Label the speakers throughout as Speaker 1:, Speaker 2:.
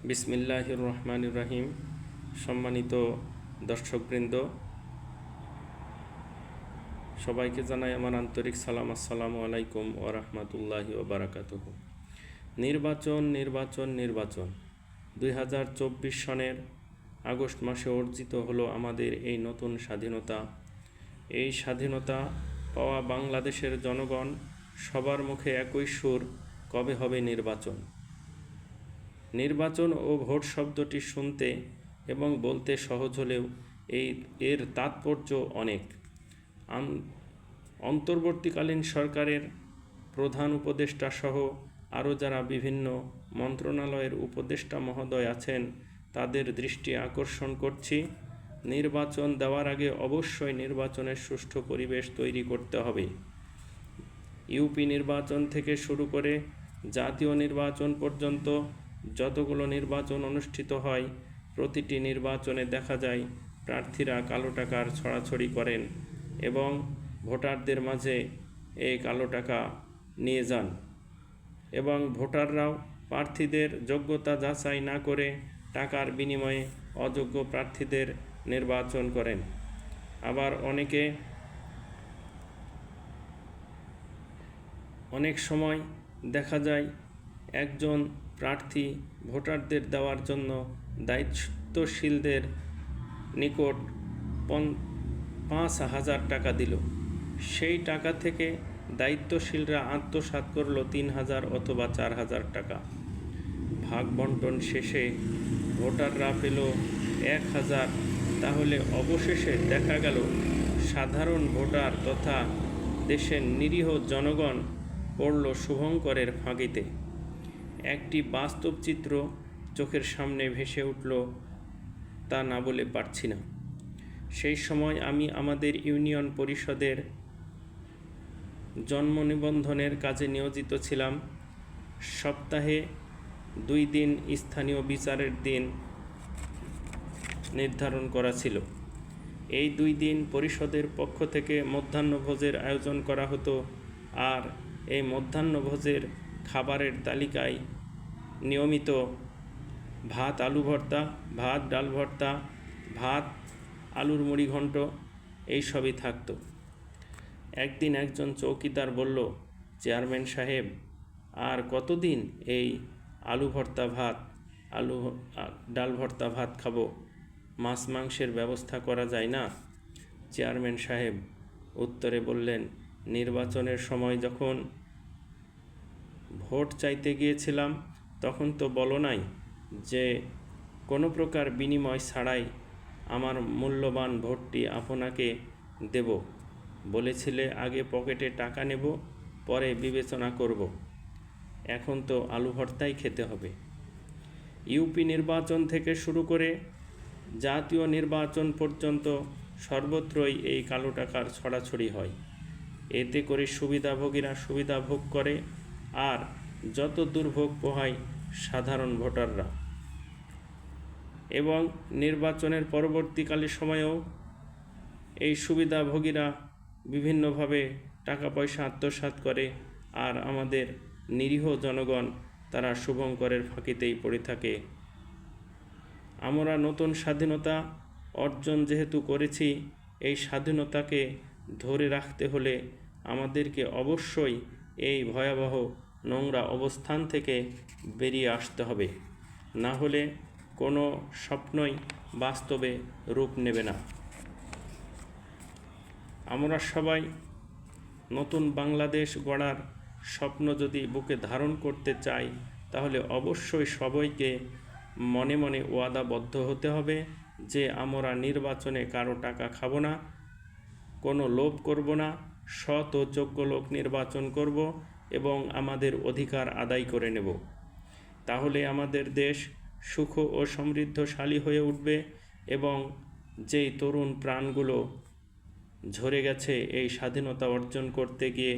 Speaker 1: বিসমিল্লাহির রহমানির রহিম। সম্মানিত দর্শকবৃন্দ, সবাইকে জানাই আমার আন্তরিক সালাম। আসসালামু আলাইকুম ওয়া রাহমাতুল্লাহি ওয়া বারাকাতুহু। নির্বাচন নির্বাচন নির্বাচন 2024 সনের আগস্ট মাসে অর্জিত হলো আমাদের এই নতুন স্বাধীনতা। এই স্বাধীনতা পাওয়া বাংলাদেশের জনগণ সবার মুখে একই সুর, কবে হবে নির্বাচন। নির্বাচন ও ভোট শব্দটি শুনতে এবং বলতে সহজ হলেও এর তাৎপর্য অনেক। অন্তর্বর্তীকালীন সরকারের প্রধান উপদেষ্টা সহ আরও যারা বিভিন্ন মন্ত্রণালয়ের উপদেষ্টা মহোদয় আছেন, তাদের দৃষ্টি আকর্ষণ করছি, নির্বাচন দেওয়ার আগে অবশ্যই নির্বাচনের সুষ্ঠু পরিবেশ তৈরি করতে হবে। ইউপি নির্বাচন থেকে শুরু করে জাতীয় নির্বাচন পর্যন্ত যতগুলো নির্বাচন অনুষ্ঠিত হয়, প্রতিটি নির্বাচনে দেখা যায় প্রার্থীরা কালো টাকার ছড়াছড়ি করেন এবং ভোটারদের মাঝে এই কালো টাকা নিয়ে যান এবং ভোটাররাও প্রার্থীদের যোগ্যতা যাচাই না করে টাকার বিনিময়ে অযোগ্য প্রার্থীদের নির্বাচন করেন। আবার অনেক সময় দেখা যায় একজন প্রার্থী ভোটারদের দেওয়ার জন্য দায়িত্বশীলদের নিকট 5,000 টাকা দিল। সেই টাকা থেকে দায়িত্বশীলরা আত্মসাৎ করল 3,000 অথবা 4,000 টাকা। ভাগ বন্টন শেষে ভোটাররা পেল 1,000। তাহলে অবশেষে দেখা গেল সাধারণ ভোটার তথা দেশের নিরীহ জনগণ পড়ল শুভঙ্করের ফাঁকিতে। একটি বাস্তব চিত্র চোখের সামনে ভেসে উঠল, তা না বলে পারছি না। সেই সময় আমি আমাদের ইউনিয়ন পরিষদের জন্ম নিবন্ধনের কাজে নিয়োজিত ছিলাম। সপ্তাহে 2 দিন স্থানীয় বিচারের দিন নির্ধারণ করা ছিল। এই 2 দিন পরিষদের পক্ষ থেকে মধ্যাহ্নভোজের আয়োজন করা হতো। আর এই মধ্যাহ্নভোজের খাবারের তালিকায় নিয়মিত ভাত আলু ভর্তা, ভাত ডাল ভর্তা, ভাত আলুর মুড়ি ঘন্ট এইসবই থাকতো। একদিন একজন চৌকিদার বলল, চেয়ারম্যান সাহেব, আর কতদিন এই আলু ভর্তা ভাত ডাল ভর্তা ভাত খাবো? মাছ মাংসের ব্যবস্থা করা যায় না? চেয়ারম্যান সাহেব উত্তরে বললেন, নির্বাচনের সময় যখন ভোট চাইতে গিয়েছিলাম তখন তো বলো নাই যে কোনো প্রকার বিনিময় ছাড়াই আমার মূল্যবান ভোটটি আপনাকে দেব। বলেছিলে আগে পকেটে টাকা নেব, পরে বিবেচনা করব। এখন তো আলু ভর্তাই খেতে হবে। ইউপি নির্বাচন থেকে শুরু করে জাতীয় নির্বাচন পর্যন্ত সর্বত্রই এই কালো টাকার ছড়াছড়ি হয়। এতে করে সুবিধাভোগীরা সুবিধা ভোগ করে আর যত দুর্ভোগ পোহায় সাধারণ ভোটাররা। এবং নির্বাচনের পরবর্তীকালে সময়েও এই সুবিধাভোগীরা বিভিন্নভাবে টাকা পয়সা আত্মসাৎ করে আর আমাদের নিরীহ জনগণ তারা শুভঙ্করের ফাঁকিতেই পড়ে থাকে। আমরা নতুন স্বাধীনতা অর্জন যেহেতু করেছি, এই স্বাধীনতাকে ধরে রাখতে হলে আমাদেরকে অবশ্যই এই ভয়াবহ নোংরা অবস্থান থেকে বেরিয়ে আসতে হবে। না হলে কোনো স্বপ্নই বাস্তবে রূপ নেবে না। আমরা সবাই নতুন বাংলাদেশ গড়ার স্বপ্ন যদি বুকে ধারণ করতে চাই, তাহলে অবশ্যই সবাইকে মনে মনে ওয়াদাবদ্ধ হতে হবে যে আমরা নির্বাচনে কারো টাকা খাবো না, কোনো লোভ করব না, সৎ ও যোগ্য লোক নির্বাচন করব এবং আমাদের অধিকার আদায় করে নেব। তাহলে আমাদের দেশ সুখ ও সমৃদ্ধশালী হয়ে উঠবে এবং যেই তরুণ প্রাণগুলো ঝরে গেছে এই স্বাধীনতা অর্জন করতে গিয়ে,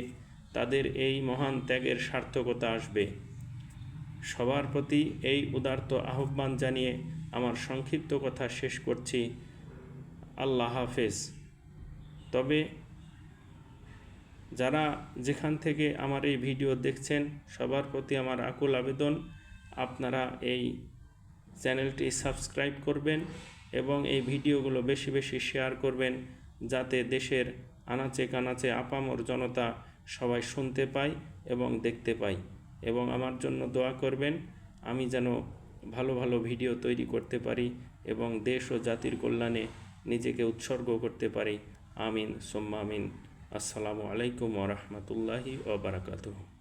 Speaker 1: তাদের এই মহান ত্যাগের সার্থকতা আসবে। সবার প্রতি এই উদারত আহ্বান জানিয়ে আমার সংক্ষিপ্ত কথা শেষ করছি। আল্লাহ হাফেজ। তবে যারা যেখান থেকে আমার এই ভিডিও দেখছেন, সবার প্রতি আমার আকুল আবেদন, আপনারা এই চ্যানেলটি সাবস্ক্রাইব করবেন এবং এই ভিডিওগুলো বেশি বেশি শেয়ার করবেন, যাতে দেশের আনাচে কানাচে আপামর জনতা সবাই শুনতে পায় এবং দেখতে পায়। এবং আমার জন্য দোয়া করবেন, আমি যেন ভালো ভালো ভিডিও তৈরি করতে পারি এবং দেশ ও জাতির কল্যাণে নিজেকে উৎসর্গ করতে পারি। আমিন সুম্মা আমিন। আসসালামু আলাইকুম ওয়া রাহমাতুল্লাহি ওয়া বারাকাতুহু।